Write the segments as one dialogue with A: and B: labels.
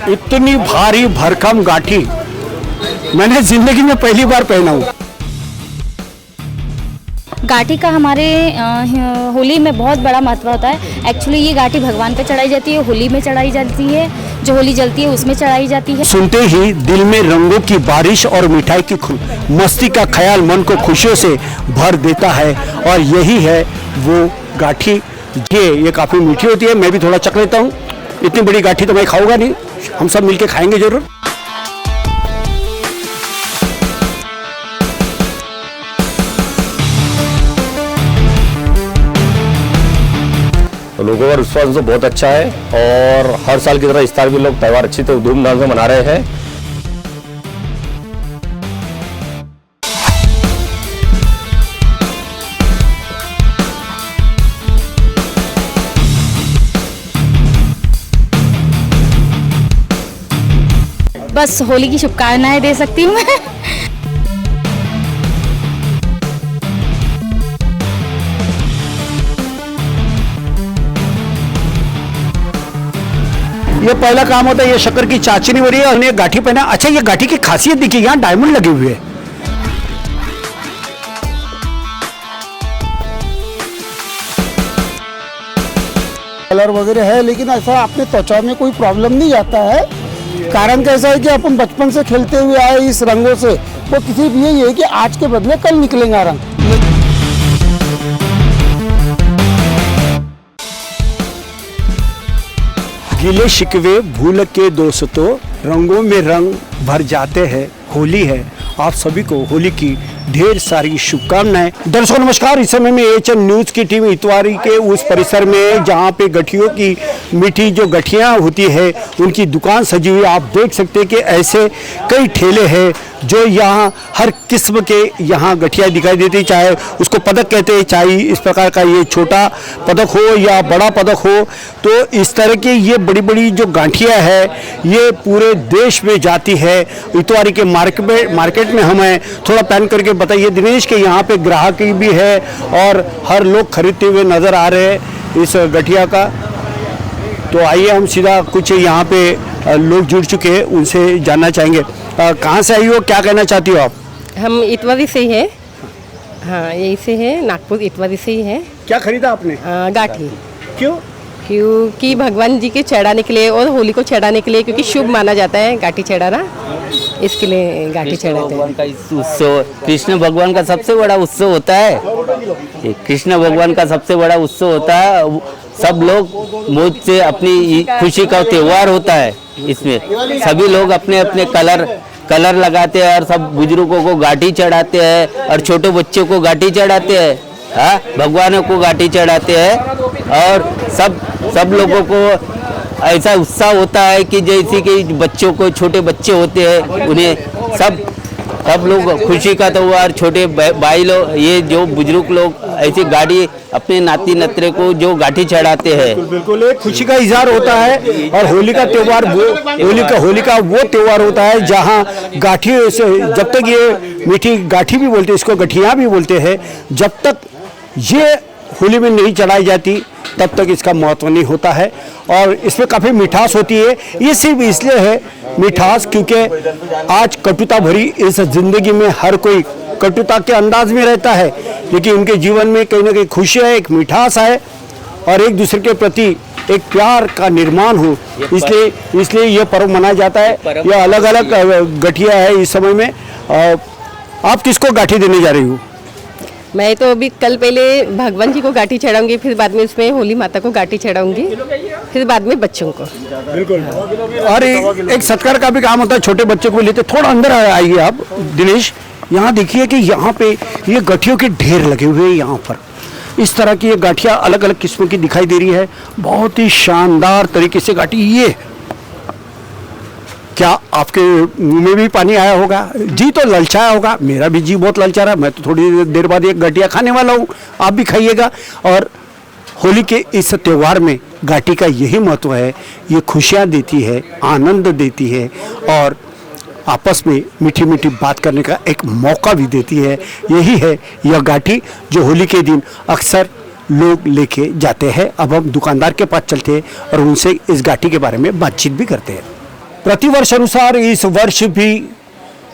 A: इतनी भारी भरकम गाठी मैंने जिंदगी में पहली बार पहना हूँ।
B: गाठी का हमारे होली में बहुत बड़ा महत्व होता है। एक्चुअली ये गाठी भगवान पे चढ़ाई जाती है, होली में चढ़ाई जाती है, जो होली जलती है उसमें चढ़ाई जाती है।
A: सुनते ही दिल में रंगों की बारिश और मिठाई की मस्ती का ख्याल मन को खुशियों से भर देता है और यही है वो गाठी। ये काफ़ी मीठी होती है, मैं भी थोड़ा चख लेता हूँ। इतनी बड़ी गाठी तो मैं खाऊंगा नहीं, हम सब मिलके खाएंगे जरूर।
C: लोगों का रिस्पॉन्स तो बहुत अच्छा है और हर साल की तरह इस साल भी लोग त्यौहार अच्छी तरह धूमधाम से मना रहे हैं।
B: बस होली की शुभकामनाएं दे सकती हूँ मैं।
A: ये पहला काम होता है, ये शक्कर की चाशनी हो रही है और उन्हें गाठी पहना। अच्छा, ये गाठी की खासियत देखिए, यहाँ डायमंड लगे हुए हैं।
D: कलर वगैरह है, लेकिन ऐसा अपने त्वचा में कोई प्रॉब्लम नहीं आता है। कारण कैसा है कि अपन बचपन से खेलते हुए आए इस रंगों से, वो किसी भी यही है कि आज के बदले कल निकलेगा रंग।
A: गिले शिकवे भूल के दोस्तों, रंगों में रंग भर जाते हैं। होली है, आप सभी को होली की ढेर सारी शुभकामनाएं। दर्शकों नमस्कार, इस समय में एएचएन न्यूज़ की टीम इतवारी के उस परिसर में जहां पे गठियों की मीठी जो गठियां होती है उनकी दुकान सजी हुई। आप देख सकते हैं कि ऐसे कई ठेले हैं जो यहाँ हर किस्म के यहाँ गठियाँ दिखाई देती, चाहे उसको पदक कहते हैं, चाहे इस प्रकार का ये छोटा पदक हो या बड़ा पदक हो। तो इस तरह की ये बड़ी बड़ी जो गांठियाँ है ये पूरे देश में जाती है। इतवारी के मार्केट में हमें थोड़ा पैन करके बताइए दिनेश के यहाँ पे ग्राहक भी है और हर लोग खरीदते हुए नज़र आ रहे हैं इस गठिया का। तो आइए हम सीधा कुछ यहाँ पे लोग जुड़ चुके हैं उनसे जानना चाहेंगे। कहाँ से आई हो, क्या कहना चाहती हो आप?
E: हम इतवारी से ही है। हाँ, यही से है, नागपुर इतवारी से ही है।
A: क्या खरीदा आपने?
E: गाठी।
A: क्यों?
E: क्योंकि भगवान जी के चढ़ाने के लिए और होली को चढ़ाने के लिए, क्योंकि शुभ माना जाता है गाठी चढ़ाना, इसके लिए गाठी चढ़ाते हैं।
F: का इस उत्सव कृष्ण भगवान का सबसे बड़ा उत्सव होता है। कृष्ण भगवान का सबसे बड़ा उत्सव होता है। सब लोग मौज से अपनी खुशी का त्योहार होता है। इसमें सभी लोग अपने अपने कलर लगाते हैं और सब बुजुर्गों को गाठी चढ़ाते हैं और छोटे बच्चों को गाठी चढ़ाते हैं। हाँ, भगवानों को गाठी चढ़ाते हैं और सब लोगों को ऐसा उत्साह होता है कि जैसे कि बच्चों को, छोटे बच्चे होते हैं उन्हें सब लोग खुशी का त्योहार, छोटे भाई लोग, ये जो बुजुर्ग लोग ऐसी गाड़ी अपने नाती नतरे को जो गाठी चढ़ाते हैं।
A: बिल्कुल एक खुशी का इजहार होता है। और होली का त्योहार होली का वो त्योहार होता है जहाँ गाठी से, जब तक ये मीठी गाठी भी बोलते हैं, इसको गठियाँ भी बोलते हैं, जब तक ये होली में नहीं चढ़ाई जाती तब तक इसका महत्व नहीं होता है। और इसमें काफ़ी मिठास होती है। ये सिर्फ इसलिए है मिठास क्योंकि आज कटुता भरी इस जिंदगी में हर कोई कटुता के अंदाज में रहता है, लेकिन उनके जीवन में कहीं ना कहीं खुशी है, एक मिठास है और एक दूसरे के प्रति एक प्यार का निर्माण हो, इसलिए ये पर्व मनाया जाता है। यह अलग अलग गठिया है इस समय में। आप किसको गाठी देने जा रही हो?
E: मैं तो अभी कल पहले भगवान जी को गाठी चढ़ाऊंगी, फिर बाद में इसमें होली माता को गाठी चढ़ाऊंगी, फिर बाद में बच्चों को।
A: बिल्कुल। और एक सत्कार का भी काम होता है, छोटे बच्चों को लेते। थोड़ा अंदर आइए आप दिनेश। यहाँ देखिए कि यहाँ पे ये गठियों के ढेर लगे हुए हैं। यहाँ पर इस तरह की ये गाठियाँ अलग अलग किस्म की दिखाई दे रही है। बहुत ही शानदार तरीके से गाठी। ये क्या आपके मुंह में भी पानी आया होगा? जी तो ललचाया होगा, मेरा भी जी बहुत ललचा रहा है। मैं तो थोड़ी देर बाद एक गठिया खाने वाला हूँ, आप भी खाइएगा। और होली के इस त्यौहार में गाठी का यही महत्व है, ये खुशियाँ देती है, आनंद देती है और आपस में मीठी मीठी बात करने का एक मौका भी देती है। यही है यह गाठी जो होली के दिन अक्सर लोग लेके जाते हैं। अब हम दुकानदार के पास चलते हैं और उनसे इस गाठी के बारे में बातचीत भी करते हैं। प्रतिवर्ष अनुसार इस वर्ष भी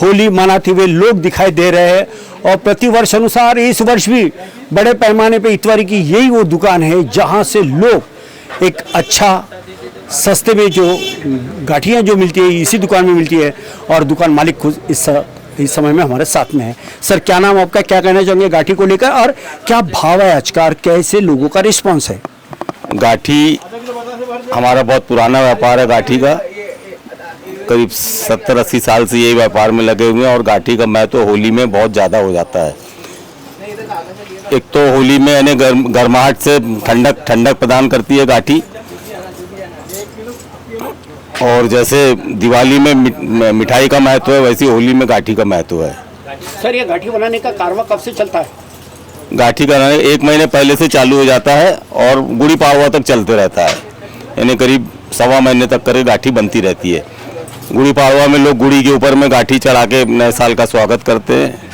A: होली मनाते हुए लोग दिखाई दे रहे हैं और प्रतिवर्ष अनुसार इस वर्ष भी बड़े पैमाने पे इतवारी की यही वो दुकान है जहां से लोग एक अच्छा सस्ते में जो गाठियाँ जो मिलती है इसी दुकान में मिलती है और दुकान मालिक खुद इस समय में हमारे साथ में है। सर क्या नाम आपका, क्या कहना चाहेंगे गाठी को लेकर और क्या भाव है आज का, कैसे लोगों का रिस्पॉन्स है?
C: गाठी हमारा बहुत पुराना व्यापार है गाठी का, करीब 70-80 साल से यही व्यापार में लगे हुए हैं और गाठी का महत्व होली में बहुत ज़्यादा हो जाता है। एक तो होली में यानी गर्माहट से ठंडक प्रदान करती है गाठी, और जैसे दिवाली में मिठाई का महत्व है वैसे होली में गाठी का महत्व है।
A: सर ये गाठी बनाने का कारवा कब से चलता है?
C: गाठी का 1 महीने पहले से चालू हो जाता है और गुड़ी पाड़वा तक चलते रहता है, यानी करीब 1.25 महीने तक करके गाठी बनती रहती है। गुड़ी पाड़वा में लोग गुड़ी के ऊपर में गाठी चढ़ा के नए साल का स्वागत करते हैं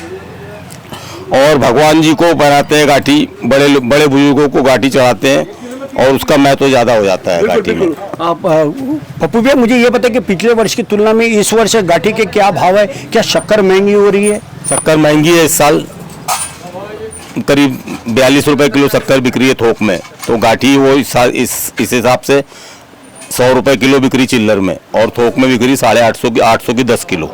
C: और भगवान जी को बनाते हैं गाठी, बड़े बुजुर्गों को गाठी चढ़ाते हैं और उसका महत्व ज़्यादा हो जाता है गाठी में।
A: आप पप्पू भैया मुझे ये बताएं कि पिछले वर्ष की तुलना में इस वर्ष गाठी के क्या भाव है? क्या शक्कर महंगी हो रही है?
C: शक्कर महंगी है, इस साल करीब 42 रुपये किलो शक्कर बिक रही है थोक में, तो गाठी वो इस हिसाब से 100 रुपये किलो बिक्री चिल्लर में और थोक में बिक्री 850 की 10 किलो।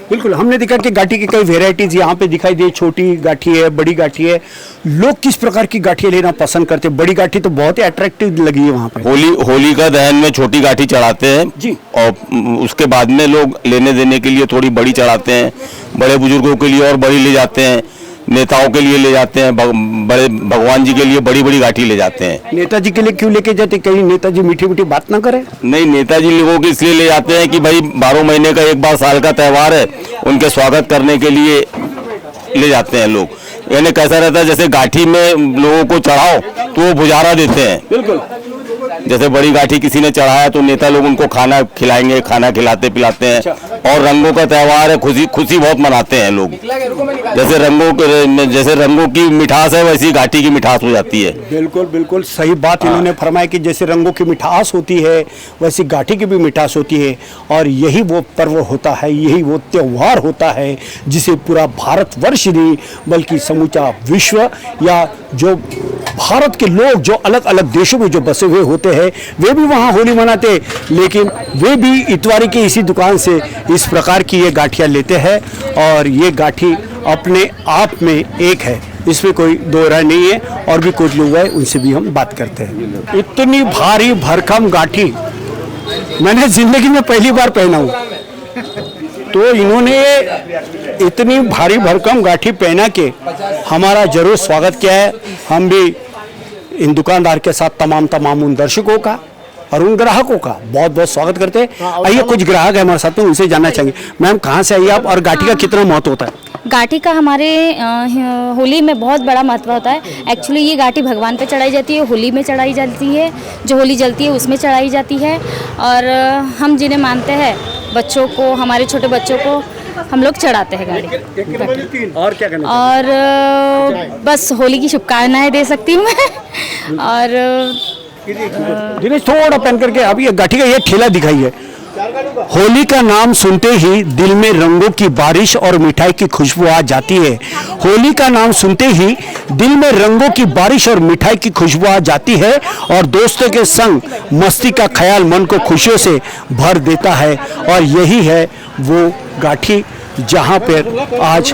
A: बिल्कुल, हमने देखा कि गाठी की कई वेराइटीज यहाँ पे दिखाई दी, छोटी गाठी है, बड़ी गाठी है। लोग किस प्रकार की गाठियाँ लेना पसंद करते हैं? बड़ी गाठी तो बहुत ही अट्रैक्टिव लगी है वहाँ पे।
C: होली का दहन में छोटी गाठी चढ़ाते हैं
A: जी, और
C: उसके बाद में लोग लेने देने के लिए थोड़ी बड़ी चढ़ाते हैं, बड़े बुजुर्गों के लिए और बड़ी ले जाते हैं, नेताओं के लिए ले जाते हैं, बड़े भगवान जी के लिए बड़ी बड़ी गाठी ले जाते हैं।
A: नेताजी के लिए क्यों लेके जाते? कहीं नेताजी मीठी मीठी बात ना करे?
C: नहीं, नेताजी लोगों को इसलिए ले जाते हैं कि भाई 12 महीने का एक बार साल का त्यौहार है, उनके स्वागत करने के लिए ले जाते हैं लोग। यानी कैसा रहता है जैसे गाठी में लोगों को चढ़ाओ तो वो बुझारा देते हैं।
A: बिल्कुल,
C: जैसे बड़ी गाठी किसी ने चढ़ाया तो नेता लोग उनको खाना खिलाएंगे, खाना खिलाते पिलाते हैं। और रंगों का त्यौहार है, खुशी बहुत मनाते हैं लोग। जैसे रंगों की मिठास है वैसी घाटी की मिठास हो जाती है।
A: बिल्कुल बिल्कुल सही बात इन्होंने फरमाया कि जैसे रंगों की मिठास होती है वैसी घाटी की भी मिठास होती है। और यही वो पर्व होता है, यही वो त्यौहार होता है जिसे पूरा भारतवर्ष नहीं बल्कि समूचा विश्व या जो भारत के लोग जो अलग अलग देशों में जो बसे हुए होते हैं वे भी वहाँ होली मनाते, लेकिन वे भी इतवारी की इसी दुकान से इस प्रकार की ये गाठियाँ लेते हैं। और ये गाठी अपने आप में एक है, इसमें कोई दो राय नहीं है। और भी कुछ लोग हैं उनसे भी हम बात करते हैं। इतनी भारी भरकम गाठी मैंने जिंदगी में पहली बार पहना हूँ, तो इन्होंने इतनी भारी भरकम गाठी पहना के हमारा जरूर स्वागत किया है। हम भी इन दुकानदार के साथ तमाम उन दर्शकों का और उन ग्राहकों का बहुत बहुत स्वागत करते हैं। आइए कुछ ग्राहक है हमारे साथ में, उनसे जानना चाहेंगे। मैम कहाँ से आइए आप और गाठी का कितना महत्व होता है?
B: गाठी का हमारे होली में बहुत बड़ा महत्व होता है। एक्चुअली ये गाठी भगवान पे चढ़ाई जाती है, होली में चढ़ाई जाती है, जो होली जलती है उसमें चढ़ाई जाती है। और हम जिन्हें मानते हैं बच्चों को, हमारे छोटे बच्चों को हम लोग चढ़ाते हैं गाड़ी।
A: और क्या करना?
B: और बस होली की शुभकामनाएं दे सकती हूँ मैं। और
A: दिनेश थोड़ा पहन करके अब ये गाठी का ये ठेला दिखाई है। होली का नाम सुनते ही दिल में रंगों की बारिश और मिठाई की खुशबू आ जाती है। होली का नाम सुनते ही दिल में रंगों की बारिश और मिठाई की खुशबू आ जाती है और दोस्तों के संग मस्ती का ख्याल मन को खुशियों से भर देता है। और यही है वो गाठी जहाँ पर आज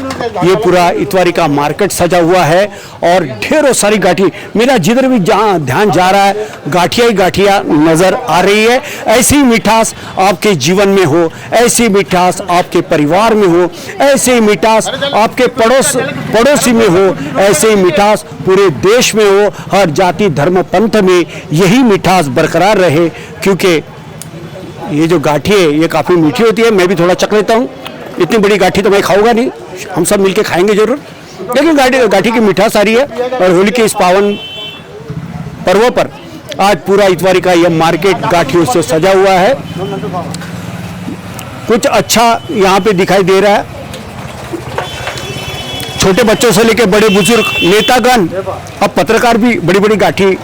A: ये पूरा इतवारी का मार्केट सजा हुआ है और ढेरों सारी गाठी, मेरा जिधर भी जहाँ ध्यान जा रहा है गाठिया ही गाठिया नजर आ रही है। ऐसी मिठास आपके जीवन में हो, ऐसी मिठास आपके परिवार में हो, ऐसी मिठास आपके पड़ोसी में हो, ऐसी मिठास पूरे देश में हो, हर जाति धर्म पंथ में यही मिठास बरकरार रहे। क्योंकि ये जो गाठी है ये काफ़ी मीठी होती है। मैं भी थोड़ा चख लेता हूँ। इतनी बड़ी गाठी तो मैं खाऊंगा नहीं, हम सब मिलके खाएंगे जरूर, लेकिन गाठी की मिठास आ रही है। और होली के इस पावन पर्व पर आज पूरा इतवारी का यह मार्केट गाठियों से सजा हुआ है। कुछ अच्छा यहाँ पे दिखाई दे रहा है, छोटे बच्चों से लेकर बड़े बुजुर्ग, नेतागण और पत्रकार भी बड़ी बड़ी गाठी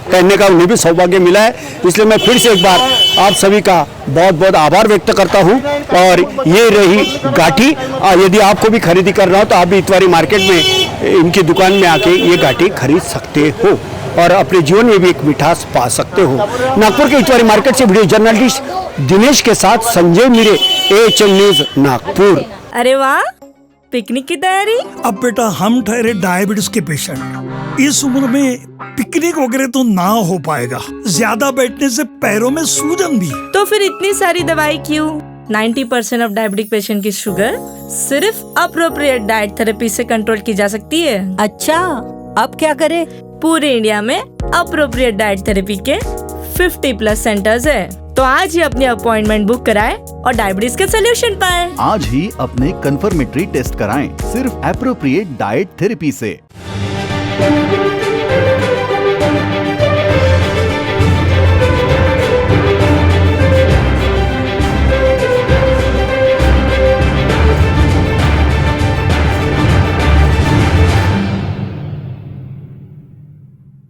A: कहने का उन्हें भी सौभाग्य मिला है। इसलिए मैं फिर से एक बार आप सभी का बहुत बहुत आभार व्यक्त करता हूं। और ये रही गाठी। यदि आपको भी खरीदी करना हो तो आप भी इतवारी मार्केट में इनकी दुकान में आके ये गाठी खरीद सकते हो और अपने जीवन में भी एक मिठास पा सकते हो। नागपुर के इतवारी मार्केट से वीडियो जर्नलिस्ट दिनेश के साथ संजय मिरे, AHN न्यूज नागपुर।
G: अरे वाह, पिकनिक की तैयारी?
H: अब बेटा हम ठहरे डायबिटीज के पेशेंट, इस उम्र में पिकनिक वगैरह तो ना हो पाएगा, ज्यादा बैठने से पैरों में सूजन भी।
G: तो फिर इतनी सारी दवाई क्यों? 90% ऑफ डायबिटिक पेशेंट की शुगर सिर्फ अप्रोप्रिएट डाइट थेरेपी से कंट्रोल की जा सकती है।
I: अच्छा, अब क्या करें?
G: पूरे इंडिया में अप्रोप्रिएट डाइट थेरेपी के 50+ सेंटर्स है। तो आज ही अपनी अपॉइंटमेंट बुक कराएं और डायबिटीज के सोल्यूशन पाएं।
J: आज ही अपने कंफर्मेटरी टेस्ट कराएं सिर्फ एप्रोप्रिएट डाइट थेरेपी से।